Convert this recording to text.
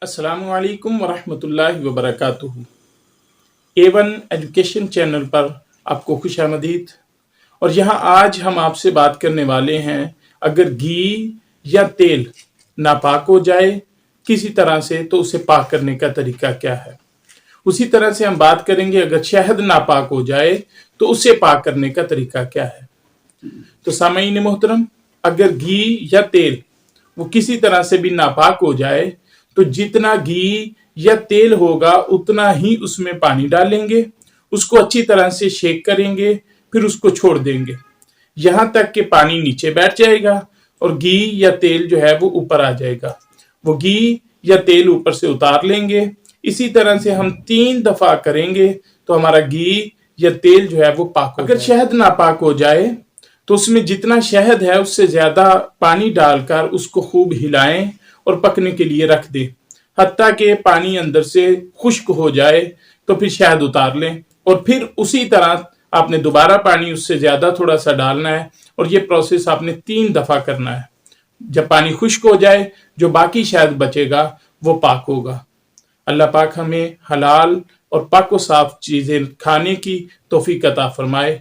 अस्सलामु अलैकुम वरहमतुल्लाहि वबरकातुहू। A1 एजुकेशन चैनल पर आपको खुशामदीद। और यहाँ आज हम आपसे बात करने वाले हैं, अगर घी या तेल नापाक हो जाए किसी तरह से तो उसे पाक करने का तरीका क्या है। उसी तरह से हम बात करेंगे, अगर शहद नापाक हो जाए तो उसे पाक करने का तरीका क्या है। तो सामईन मोहतरम, अगर घी या तेल वो किसी तरह से भी नापाक हो जाए तो जितना घी या तेल होगा उतना ही उसमें पानी डालेंगे, उसको अच्छी तरह से शेक करेंगे, फिर उसको छोड़ देंगे यहां तक कि पानी नीचे बैठ जाएगा और घी या तेल जो है वो ऊपर आ जाएगा। वो घी या तेल ऊपर से उतार लेंगे। इसी तरह से हम 3 दफा करेंगे तो हमारा घी या तेल जो है वो पाक हो जाएगा। अगर शहद नापाक हो जाए तो उसमें जितना शहद है उससे ज्यादा पानी डालकर उसको खूब हिलाएं और पकने के लिए रख दें, हत्ता कि पानी अंदर से खुश्क हो जाए तो फिर शहद उतार लें। और फिर उसी तरह आपने दोबारा पानी उससे ज्यादा थोड़ा सा डालना है और ये प्रोसेस आपने 3 दफा करना है। जब पानी खुश्क हो जाए जो बाकी शहद बचेगा वो पाक होगा। अल्लाह पाक हमें हलाल और पाक व साफ चीजें खाने की तौफीक अता फरमाए।